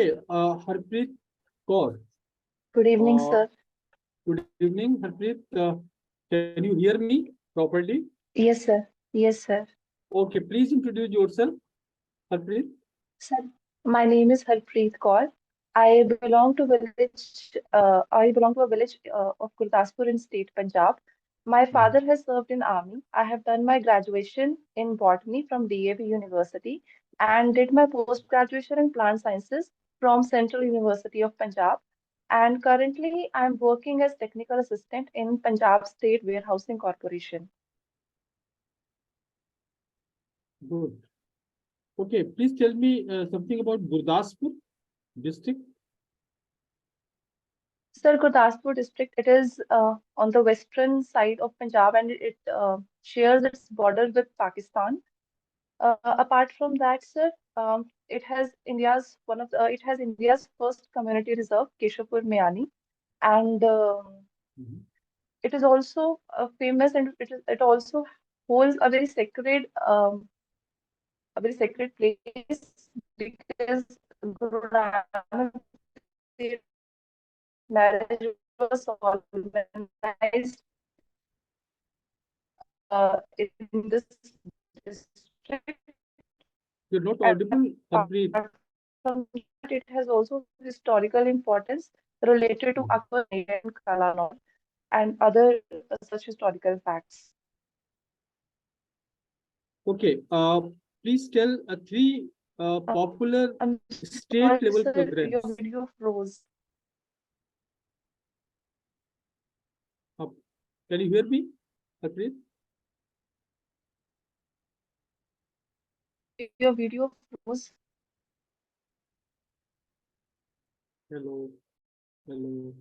Harpreet Kaur. Good evening, Uh, sir. Good evening, Harpreet. Can you hear me properly? Yes, sir. Yes, sir. Okay, please introduce yourself, Harpreet. Sir, my name is Harpreet Kaur. I belong to a village of Gurdaspur in state Punjab. My father has served in army. I have done my graduation in botany from DAV University and did my post-graduation in plant sciences from Central University of Punjab. And currently, I'm working as technical assistant in Punjab State Warehousing Corporation. Good. Okay, please tell me something about Gurdaspur district. Sir, Gurdaspur district, it is on the western side of Punjab and it shares its border with Pakistan. Apart from that, sir, it has India's first community reserve, Keshapur Mayani, and Mhm. it is also famous and it also holds a very sacred place because Guru Nanak Dev marriage was organized in this district. You're not And audible, apart Harpreet. from that, it has also historical importance related to Mhm. Akbar and Kalanor and other such historical facts. Okay, please tell three Uh, popular I'm state sorry, level sir, your programs. video froze. Uh, can you hear me, Harpreet? Your video froze. Hello, hello.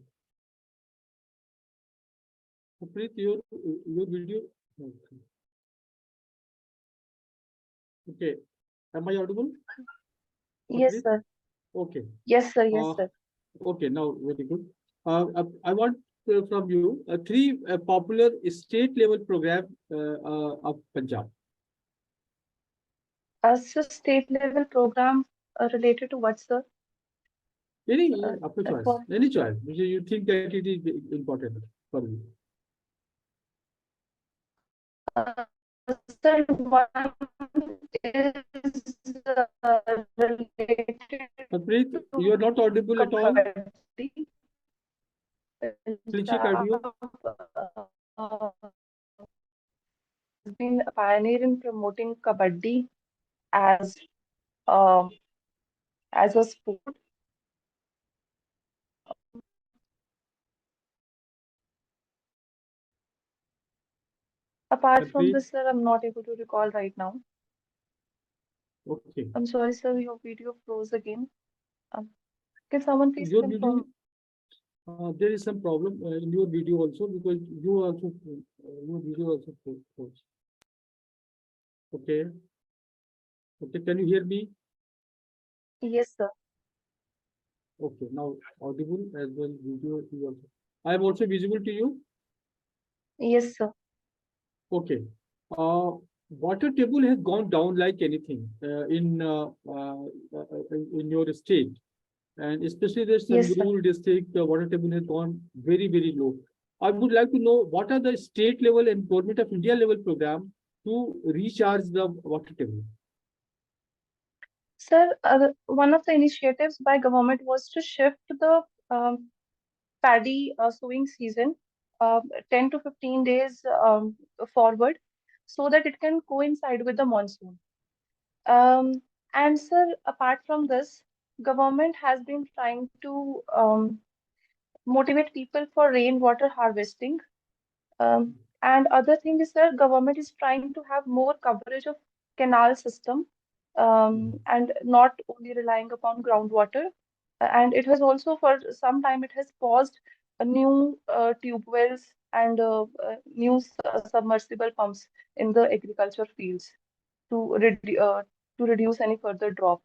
Harpreet, your video. Okay. Okay. Am I audible, Yes, Harpreet? sir. Okay. Yes, sir. Yes, Uh, sir. okay. Now, very good. I want from you three popular state level program of Punjab. As a state level program related to what, sir? Any of your choice, For any choice, which you think that it is important for you. sir, one is related Harpreet, you are to not audible at all. Kabaddi. Please check audio. Punjab has been a pioneer in promoting Kabaddi as um, as a sport. Apart from Harpreet, this, sir, I'm not able to recall right now. okay. I'm sorry, sir, your video froze again. Um, can someone please Your video, confirm? there is some problem in your video also because you also your video also froze. Okay. Okay. Can you hear me? Yes, sir. Okay. Now audible as well. Video is also. I am also visible to you. Yes, sir. Okay. Uh, Water table has gone down like anything in your state, and especially there's some Yes, sir. rural district. The water table has gone very low. I would like to know what are the state level and government of India level program to recharge the water table. Sir, one of the initiatives by government was to shift the um, paddy sowing season uh, 10 to 15 days forward so that it can coincide with the monsoon. Um, and sir, apart from this, government has been trying to motivate people for rainwater harvesting. And other thing is that government is trying to have more coverage of canal system and not only relying upon groundwater. And it has also for some time it has paused new tube wells and new submersible pumps in the agriculture fields to, to reduce any further drop.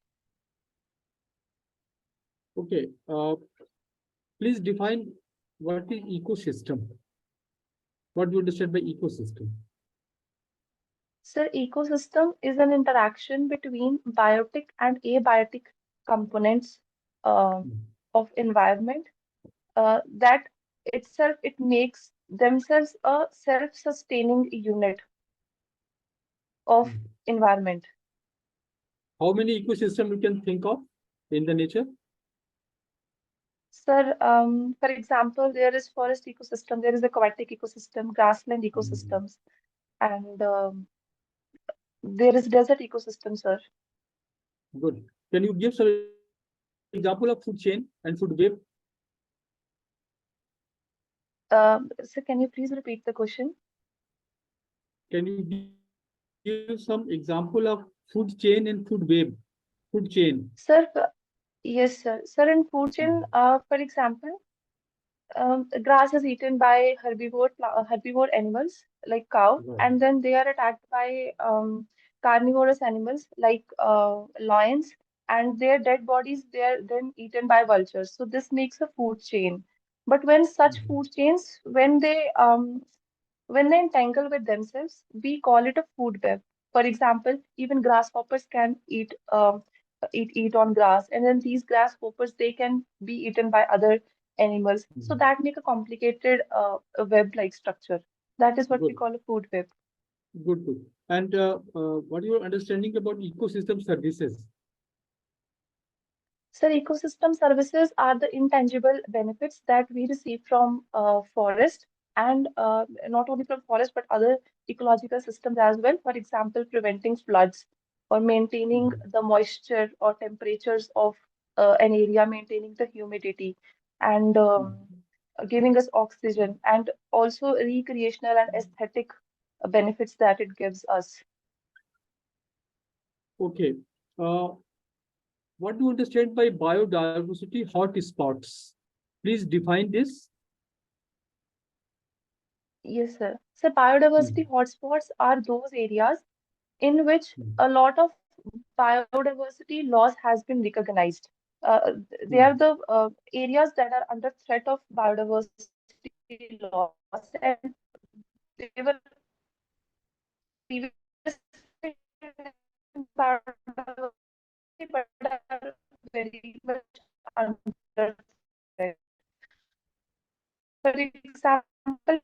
Okay. Please define what is ecosystem. What do you understand by ecosystem? So ecosystem is an interaction between biotic and abiotic components. of environment, that itself it makes themselves a self-sustaining unit of environment. How many ecosystem you can think of in the nature? Sir, for example, there is forest ecosystem, there is aquatic ecosystem, grassland ecosystems, and there is desert ecosystem, sir. Good. Can you give some example of food chain and food web? Sir, can you please repeat the question? Can you give some example of food chain and food web? Food chain. Sir, yes, sir. Sir, in food chain, for example, grass is eaten by herbivore animals like cow, Right. and then they are attacked by carnivorous animals like lions, and their dead bodies they are then eaten by vultures. So this makes a food chain. But when such food chains, when they entangle with themselves, we call it a food web. For example, even grasshoppers can eat on grass, and then these grasshoppers they can be eaten by other animals. So that make a complicated web-like structure. That is what we Good. call a food web. Good. Good. And what your understanding about ecosystem services? So ecosystem services are the intangible benefits that we receive from forest, and not only from forest but other ecological systems as well. For example, preventing floods or maintaining the moisture or temperatures of an area, maintaining the humidity, and giving us oxygen, and also recreational and aesthetic benefits that it gives us. Okay. What do you understand by biodiversity hotspots? Please define this. Yes, sir. So biodiversity hotspots are those areas in which a lot of biodiversity loss has been recognized. They are the areas that are under threat of biodiversity loss, and they were previously biodiversity, but are very much under threat. For example,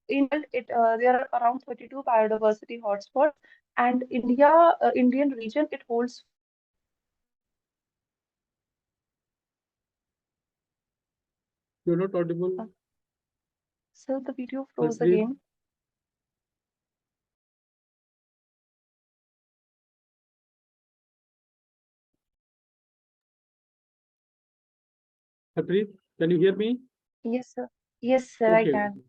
in there are around 32 biodiversity hotspots, and Indian region, it holds. You're not audible. So the video froze Harpreet. again. Harpreet, can you hear me? Yes, sir. Yes, sir, I Okay. can.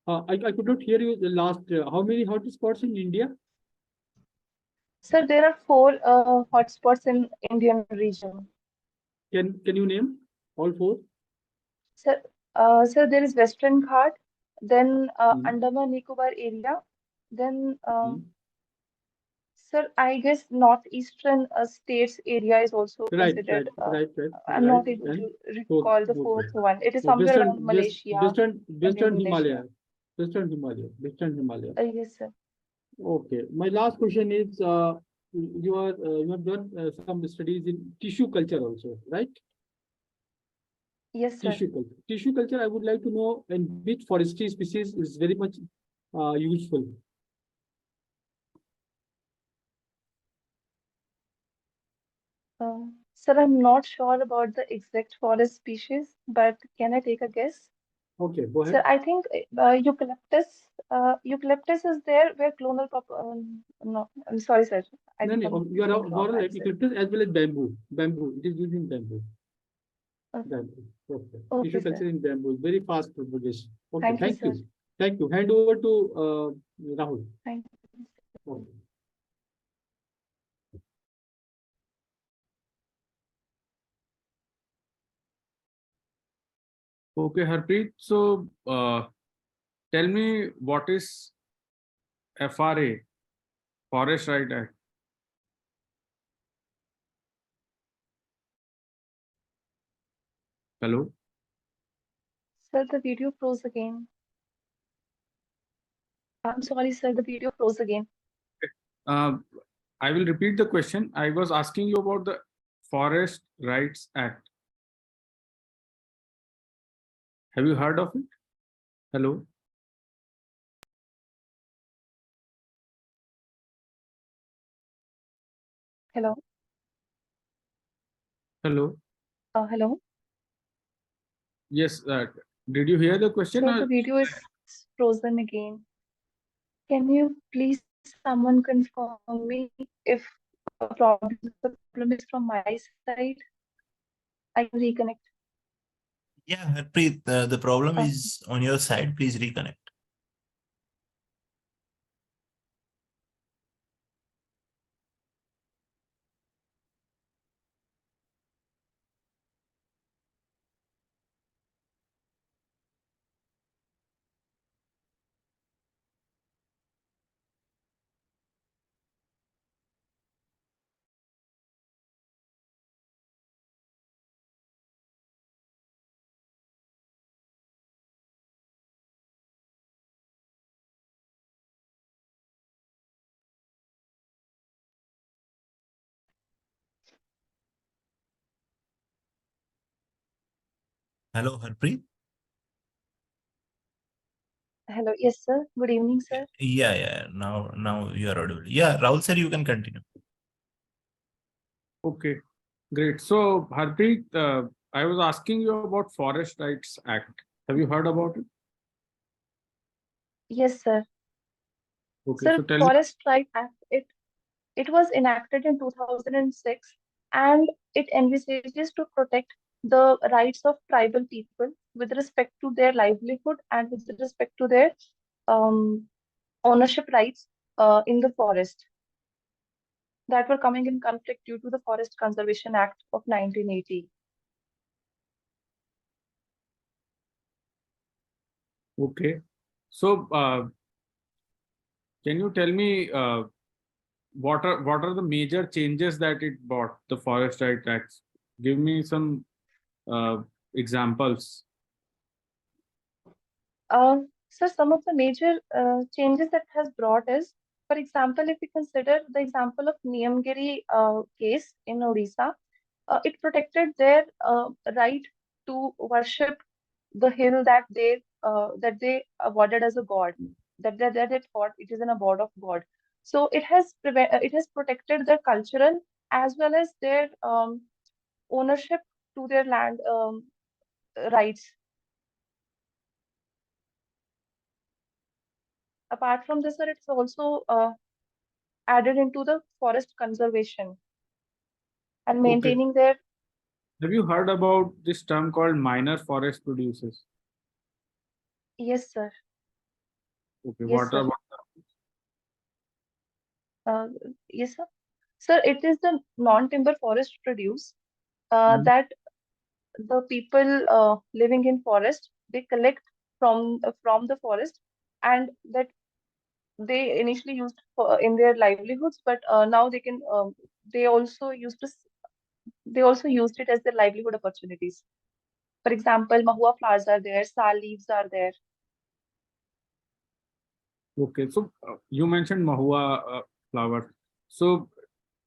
I could not hear you the last. How many hotspots in India? Sir, there are four hotspots in Indian region. Can you name all four? Sir, there is Western Ghat, then Andaman Nicobar area, then sir, I guess northeastern states area is also Right. considered. Right. I'm not able to recall the fourth one. It is somewhere around Malaysia and Western Indonesia. Himalaya. Western Himalaya. Yes, sir. Okay. My last question is, you have done some studies in tissue culture also, right? Yes, sir. Tissue culture. I would like to know in which forestry species is very much useful. Sir, I'm not sure about the exact forest species, but can I take a guess? Okay, go ahead. Sir, I think eucalyptus. Eucalyptus is there where clonal no, I'm sorry, sir. I think No, I'm you are giving more wrong like answer. eucalyptus as well as bamboo. It is used in bamboo. Okay, Okay. okay, Tissue sir. culture in bamboo, very fast propagation. Okay, Thank you, thank sir. you. Thank you. Hand over to Rahul. Thank you. Okay. Okay, Harpreet. So, tell me what is FRA, Forest Right Act? Hello? Sir, the video froze again. I'm sorry, sir. The video froze again. Uh, I will repeat the question. I was asking you about the Forest Rights Act? Have you heard of it? Hello? Hello. Hello? Hello. Yes, did you hear the question? Sir, the video is frozen again. Can you please someone confirm me if a problem is from my side? I can reconnect. Yeah, Harpreet, the problem Uh, is on your side. Please reconnect. Hello, Harpreet. Hello. Yes, sir. Good evening, sir. Yeah. Now you are audible. Yeah, Rahul sir, you can continue. Okay, great. So, Harpreet, I was asking you about Forest Rights Act. Have you heard about it? Yes, sir. Okay, Sir, so tell me. Forest Rights Act, it was enacted in 2006 and it envisages to protect the rights of tribal people with respect to their livelihood and with respect to their um, ownership rights in the forest that were coming in conflict due to the Forest Conservation Act of 1980. Okay, so can you tell me what are the major changes that it brought, the Forest Rights Act? Give me some examples. So some of the major changes that has brought is, for example, if we consider the example of Niyamgiri case in Odisha, it protected their right to worship the hill that they awarded as a god, that they thought it is an abode of God. So it has protected their cultural as well as their ownership to their land rights. Apart from this, sir, it's also added into the forest conservation and Okay, maintaining their. have you heard about this term called minor forest producers? Yes, sir. Okay, Yes, what sir. about Uh, yes, sir. Sir, it is the non-timber forest produce Mhm. that the people living in forest they collect from the forest, and that they initially used in their livelihoods, but now they also they also used it as their livelihood opportunities. For example, mahua flowers are there, sal leaves are there. Okay, so you mentioned mahua flower. So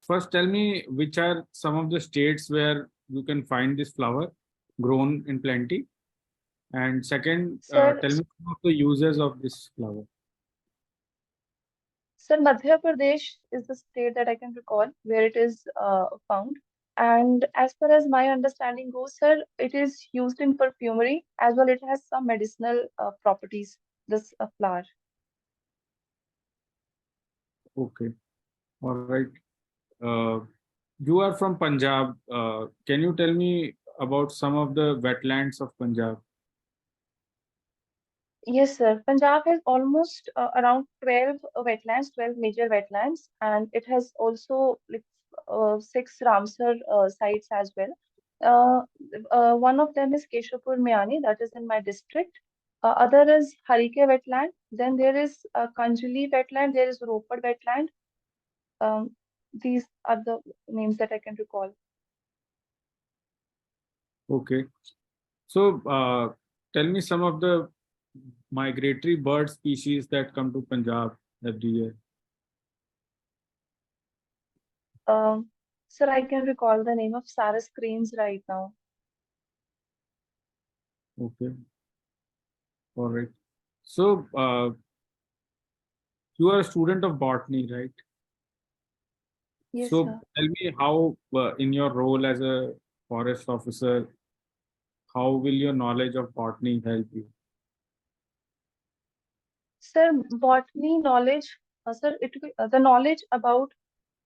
first tell me which are some of the states where you can find this flower grown in plenty. And second, Sir, tell me some of the uses of this flower. Sir, Madhya Pradesh is the state that I can recall where it is found. And as far as my understanding goes, sir, it is used in perfumery as well. It has some medicinal properties, this flower. Okay, all right. Uh, you are from Punjab. Can you tell me about some of the wetlands of Punjab? Yes, sir. Punjab has almost around 12 wetlands, 12 major wetlands, and it has also like six Ramsar sites as well. Uh, one of them is Keshapur Miani, that is in my district. Other is Harike wetland. Then there is Kanjuli wetland. There is Ropar wetland. Um, these are the names that I can recall. Okay, so tell me some of the migratory bird species that come to Punjab every year. Um, Sir, I can recall the name of Sarah Cranes right now. Okay, all right. So you are a student of botany, right? Yes, So sir. tell me how, in your role as a forest officer, how will your knowledge of botany help you? Sir, botany knowledge, sir, the knowledge about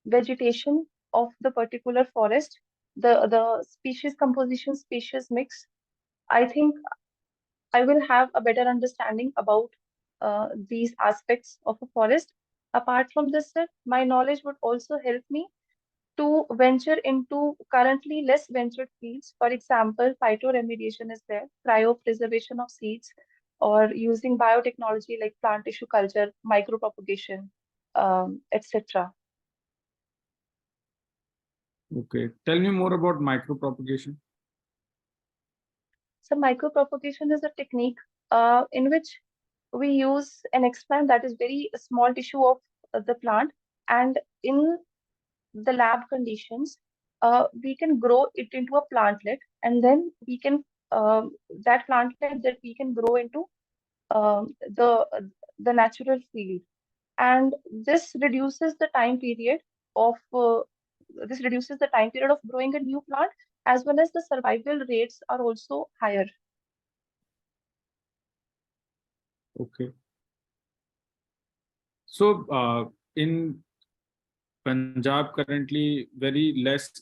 vegetation of the particular forest, the species composition, species mix. I think I will have a better understanding about these aspects of a forest. Apart from this, sir, my knowledge would also help me to venture into currently less ventured fields. For example, phytoremediation is there, cryopreservation of seeds, or using biotechnology like plant tissue culture, micropropagation, etc. Okay, tell me more about micropropagation. So micropropagation is a technique in which we use an explant that is very small tissue of the plant, and in the lab conditions, we can grow it into a plantlet, and then we can that plantlet that we can grow into the natural field, and this reduces the time period of growing a new plant, as well as the survival rates are also higher. Okay. So in Punjab currently very less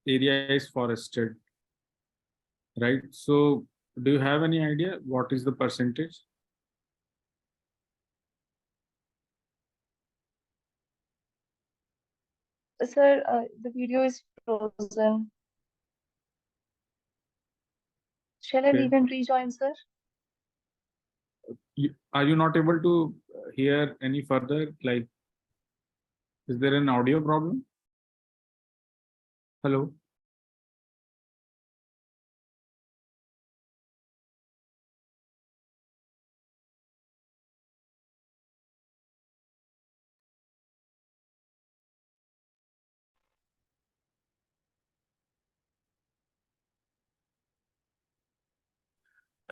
area is forested, right? So do you have any idea what is the percentage? Sir, the video is frozen. Shall I Okay. leave and rejoin, sir? Are you not able to hear any further? Like, is there an audio problem? Hello?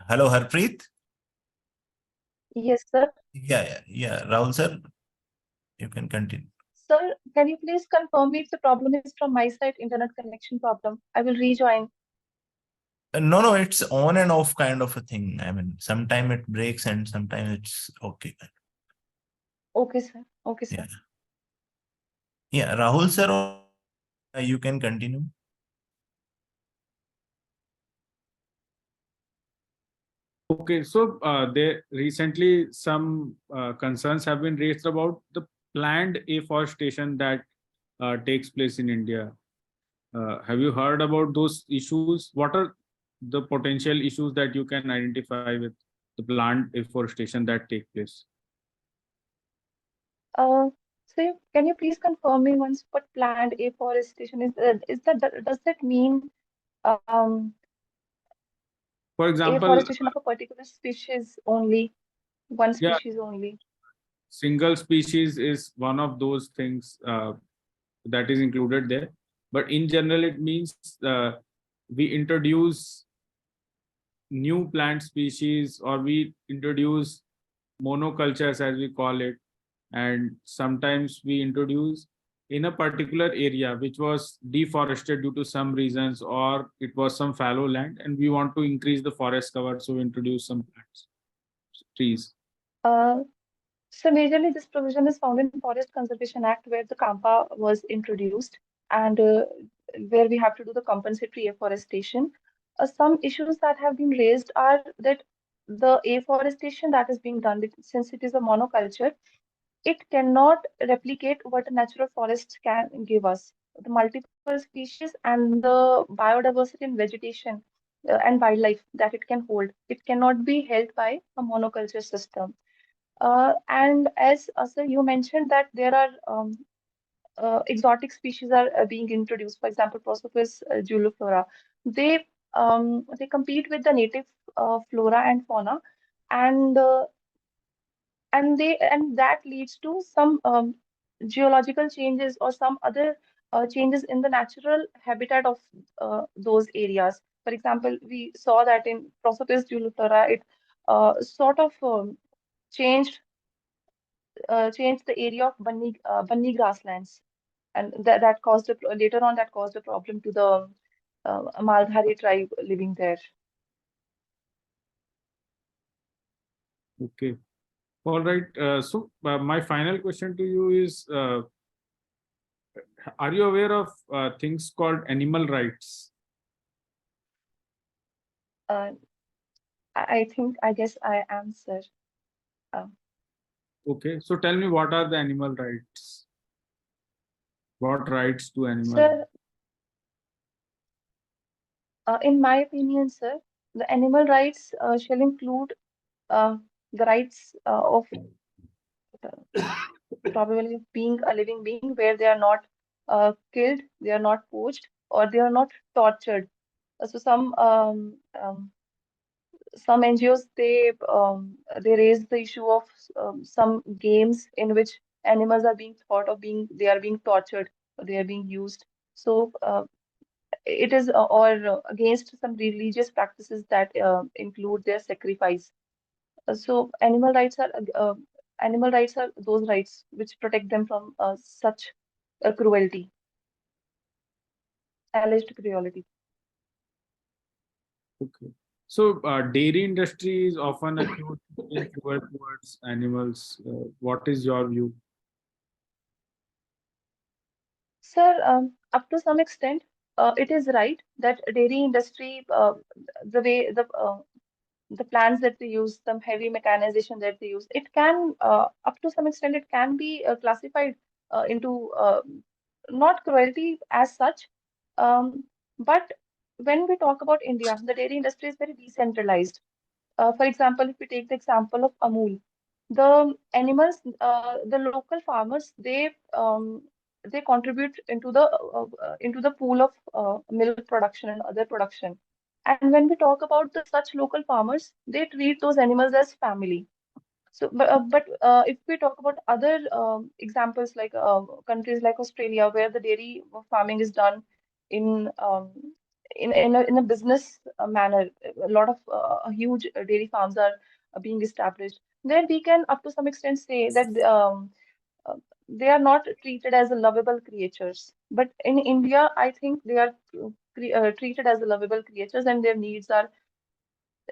Hello, Harpreet. Yes, sir. Yeah. Rahul sir, you can continue. Sir, can you please confirm me if the problem is from my side, internet connection problem? I will rejoin. No, it's on and off kind of a thing. I mean, sometime it breaks and sometimes it's okay. Okay, sir. Okay, Yeah. sir. Yeah, Rahul sir, you can continue. Okay, so there recently some concerns have been raised about the planned afforestation that takes place in India. Have you heard about those issues? What are the potential issues that you can identify with the planned afforestation that take place? Can you please confirm me once what planned afforestation is? Does that mean um, For example, afforestation of a particular species only, one yeah, species only? single species is one of those things that is included there. But in general, it means we introduce new plant species, or we introduce monocultures as we call it, and sometimes we introduce in a particular area which was deforested due to some reasons, or it was some fallow land and we want to increase the forest cover, so we introduce some plants, trees. Uh, So majorly this provision is found in Forest Conservation Act, where the CAMPA was introduced, and where we have to do the compensatory afforestation. Some issues that have been raised are that the afforestation that is being done, since it is a monoculture, it cannot replicate what a natural forest can give us. The multiple species and the biodiversity and vegetation and wildlife that it can hold, it cannot be held by a monoculture system. And as sir, you mentioned that there are exotic species are being introduced. For example, Prosopis juliflora. They compete with the native flora and fauna, and that leads to some geological changes or some other changes in the natural habitat of those areas. For example, we saw that in Prosopis julifera, it sort of changed the area of bunny grasslands, and that caused later on that caused a problem to the Maldhari tribe living there. Okay. All right. So my final question to you is, are you aware of things called animal rights? Uh, I guess I am, sir. Okay. So tell me, what are the animal rights? What rights do animals? Sir, in my opinion, sir, the animal rights shall include the rights of probably of being a living being, where they are not killed, they are not poached, or they are not tortured. So some NGOs, they raise the issue of some games in which animals are being thought of they are being tortured, or they are being used. So it is or against some religious practices that include their sacrifice. So animal rights are those rights which protect them from such cruelty, alleged cruelty. Okay. So dairy industry is often accused of being cruel towards animals. What is your view? Sir, up to some extent, it is right that dairy industry, the way the plants that they use, some heavy mechanization that they use, it can, up to some extent, it can be classified into not cruelty as such. Um, but when we talk about India, the dairy industry is very decentralized. For example, if we take the example of Amul, the local farmers, they contribute into the pool of milk production and other production. And when we talk about the such local farmers, they treat those animals as family. So, but if we talk about other examples like countries like Australia, where the dairy farming is done in um, in a business manner, a lot of huge dairy farms are being established. There we can, up to some extent, say that uh, they are not treated as lovable creatures. But in India, I think they are treated as lovable creatures, and their needs are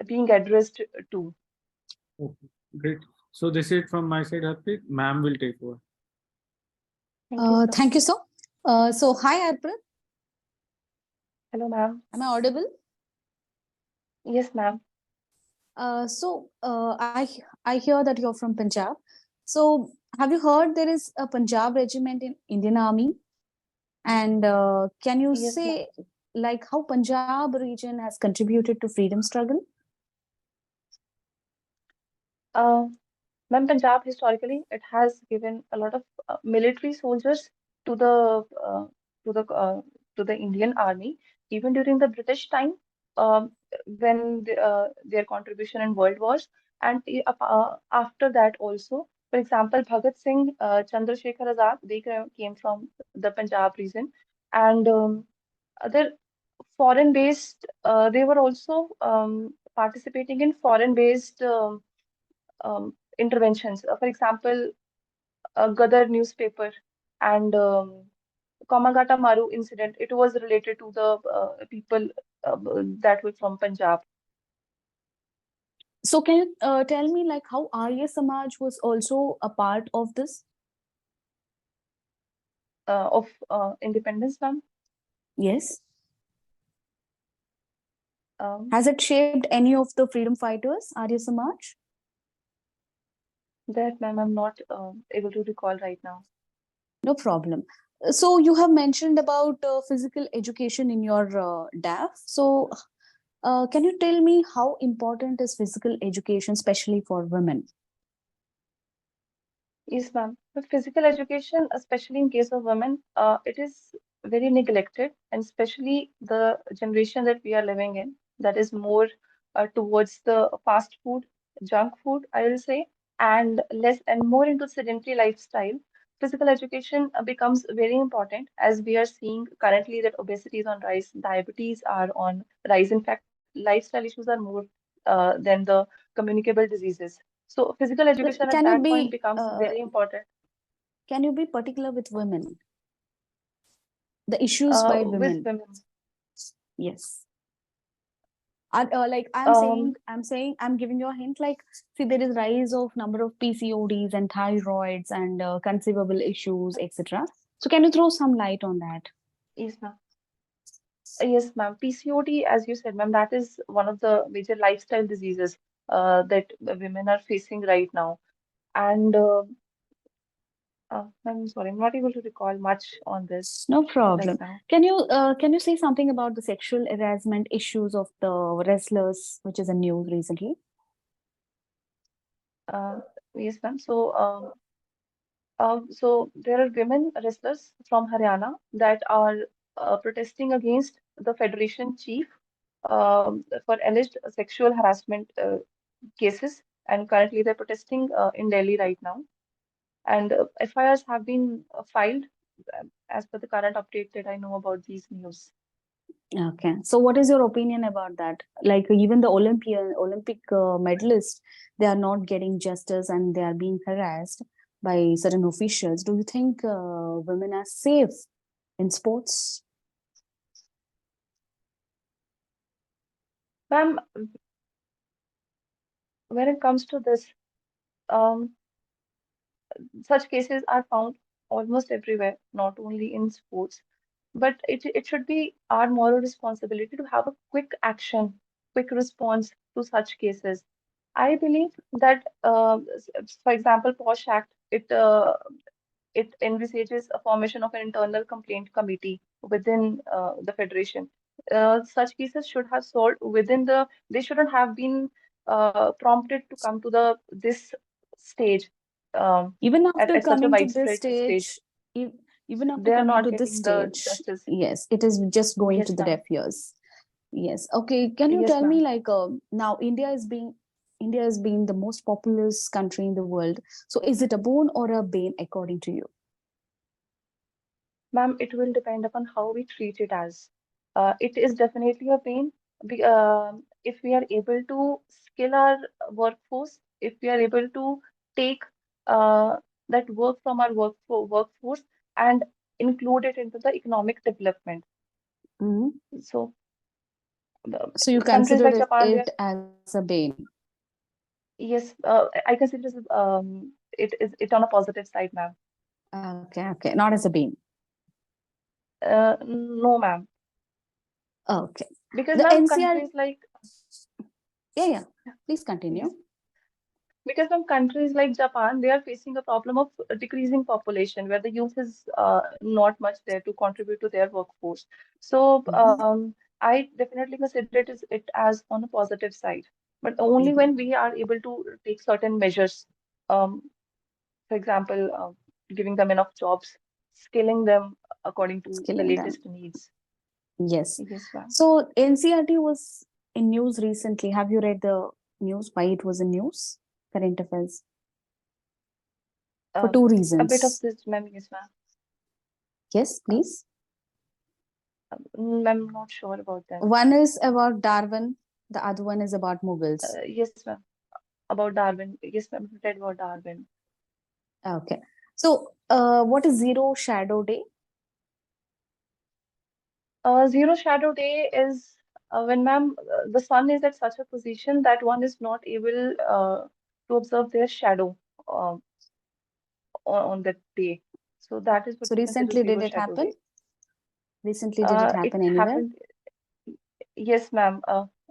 being addressed too. Okay, great. So this is it from my side, Harpreet. Ma'am will take over. Thank you, sir. Thank you, sir. So, hi, Harpreet. Hello, ma'am. Am I audible? Yes, ma'am. I hear that you're from Punjab. So, have you heard there is a Punjab regiment in Indian Army? And can you Yes, ma'am. say like how Punjab region has contributed to freedom struggle? Ma'am, Punjab historically it has given a lot of military soldiers to the uh, to the uh, to the Indian Army, even during the British time, when their contribution in World Wars, and after that also. For example, Bhagat Singh, Chandrasekhar Azad, they came from the Punjab region, and other foreign-based. They were also participating in foreign-based interventions. For example, Gadar newspaper and Komagata Maru incident. It was related to the people that were from Punjab. So, can you tell me like how Arya Samaj was also a part of this? Of independence, ma'am. Yes. That, Has it shaped any of the freedom fighters, Arya Samaj? ma'am, I'm not able to recall right now. No problem. So you have mentioned about physical education in your DAF. So can you tell me how important is physical education, especially for women? Yes, ma'am. But physical education, especially in case of women, it is very neglected, and especially the generation that we are living in, that is more towards the fast food, junk food, I will say, and less and more into sedentary lifestyle. physical education becomes very important, as we are seeing currently that obesity is on rise, diabetes are on rise. In fact, lifestyle issues are more than the communicable diseases. So physical But education at that point becomes very important. can you be particular with women? The issues by With women. women. Yes. Like Um, I'm giving you a hint. Like, see, there is rise of number of PCODs and thyroids and conceivable issues, etc. So, can you throw some light on that? yes, ma'am. Yes, ma'am. PCOD, as you said, ma'am, that is one of the major lifestyle diseases that women are facing right now. And I'm sorry, I'm not able to recall much on this No right problem. now. Can you say something about the sexual harassment issues of the wrestlers, which is a news recently? Uh, yes, ma'am. So there are women wrestlers from Haryana that are protesting against the federation chief for alleged sexual harassment cases, and currently they're protesting in Delhi right now. And FIRs have been filed as per the current update that I know about these news. Okay. So, what is your opinion about that? Like, even the Olympic medalists, they are not getting justice and they are being harassed by certain officials. Do you think women are safe in sports? Ma'am, when it comes to this, um, such cases are found almost everywhere, not only in sports, but it should be our moral responsibility to have a quick action, quick response to such cases. I believe that, for example, POSH Act, it envisages a formation of an internal complaint committee within the federation. Such cases should have solved within they shouldn't have been prompted to come to this stage, Even after at such a coming to this widespread stage. stage, even after They are coming not to this getting the stage, justice. yes, it is just going to Yes, the ma'am. deaf ears. Yes. Okay. Can you Yes, tell me, ma'am. like, now India is being the most populous country in the world. So, is it a boon or a bane, according to you? Ma'am, it will depend upon how we treat it as. It is definitely a pain. If we are able to skill our workforce, if we are able to take uh, that work from our workforce and include it into the economic development. Mhm. So, So, you countries consider like Japan, it as a bane. yes, I consider it on a positive side, ma'am. Okay. Okay. Not as a bane. No, ma'am. Okay. Because, The ma'am, NCR. countries like Yeah. Please yes. continue. Because some countries like Japan, they are facing a problem of decreasing population, where the youth is not much there to contribute to their workforce. So Mhm. I definitely consider it as on a positive side, but only Mhm. when we are able to take certain measures. Um, for example, giving them enough jobs, skilling them according to the Skilling them. latest needs. Yes. Yes, ma'am. So, NCRT was in news recently. Have you read the news? Why it was in news? Current affairs. For Uh, two a bit of reasons. this, ma'am. Yes, ma'am. Yes, please. I'm not sure about them. One is about Darwin, the other one is about Mughals. Yes, ma'am. About Darwin. Yes, ma'am. Read about Darwin. Okay. So, what is Zero Shadow Day? Zero shadow day is when, ma'am, the sun is at such a position that one is not able to observe their shadow uh, on that day. So that is what So, we consider recently zero did it shadow happen? day. Recently did it It happen anywhere? happened. Yes, ma'am.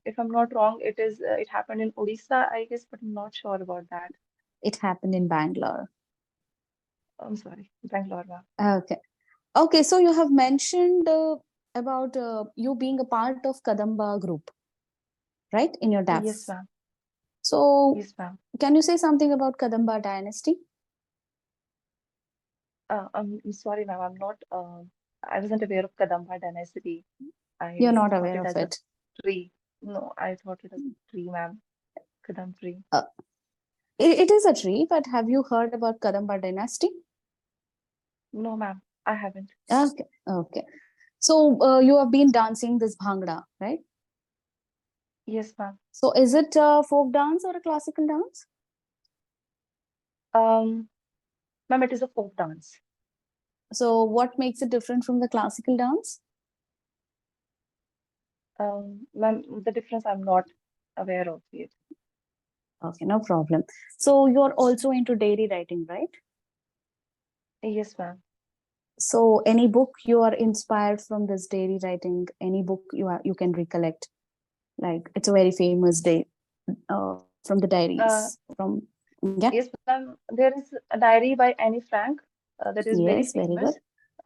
If I'm not wrong, it happened in Odisha, I guess, but I'm not sure about that. It happened in Bangalore. I'm sorry, Bangalore, ma'am. Okay. Okay, so you have mentioned about you being a part of Kadamba group, right? In your Yes, DAF. ma'am. So, Yes, ma'am. can you say something about Kadamba dynasty? I'm sorry, ma'am. I wasn't aware of Kadamba dynasty. You're I not thought aware it of as a it. tree. No, I thought it as a tree, ma'am. Kadam tree. It is a tree, but have you heard about Kadamba dynasty? No, ma'am, I haven't. Okay, okay. So you have been dancing this Bhangra, right? Yes, ma'am. So is it a folk dance or a classical dance? Ma'am, it is a folk dance. So what makes it different from the classical dance? Ma'am, the difference I'm not aware of yet. Okay, no problem. So you're also into diary writing, right? Yes, ma'am. So any book you are inspired from this diary writing, any book you can recollect, like it's a very famous day from the diaries from yeah. Yes, ma'am. There is a diary by Annie Frank that is very Yes, very famous,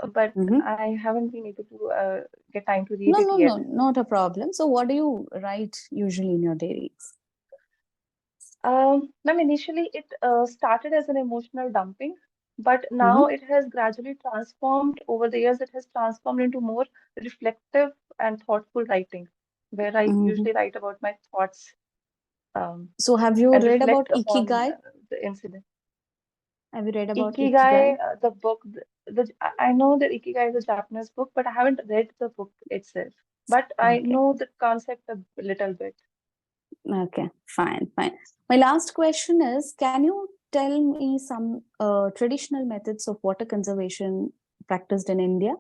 good. but Mhm. I haven't been able to get time to read No, it no, yet. no, not a problem. So what do you write usually in your diaries? Ma'am, initially it started as an emotional dumping, but now Mhm. it has gradually transformed over the years. It has transformed into more reflective and thoughtful writing, where I Mhm. usually write about my thoughts So have you and read about reflect upon Ikigai? the incident. Have you read about Ikigai, Ikigai? the book, I know that Ikigai is a Japanese book, but I haven't read the book itself. But I Okay. know the concept a little bit. Okay, fine, fine. My last question is, can you tell me some traditional methods of water conservation practiced in India?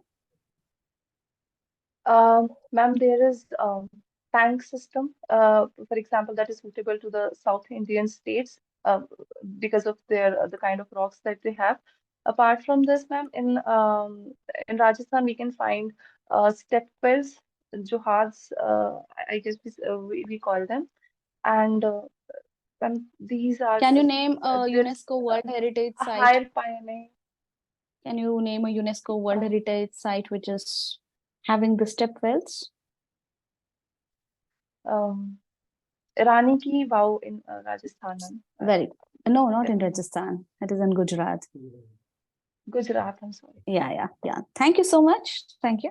Ma'am, there is tank system, for example, that is suitable to the South Indian states because of their the kind of rocks that they have. Apart from this, ma'am, in Rajasthan we can find step wells, johads, I guess we call them, and these are Can you name a there's UNESCO World Heritage a site? higher pioneer. Can you name a UNESCO World Heritage site which is having the step wells? Um, Rani Ki Vav in Rajasthan, ma'am. Very good. No, not in In Rajasthan. It is in Gujarat. Gujarat, I'm sorry. Yeah, yeah, yeah. Thank you so much. Thank you.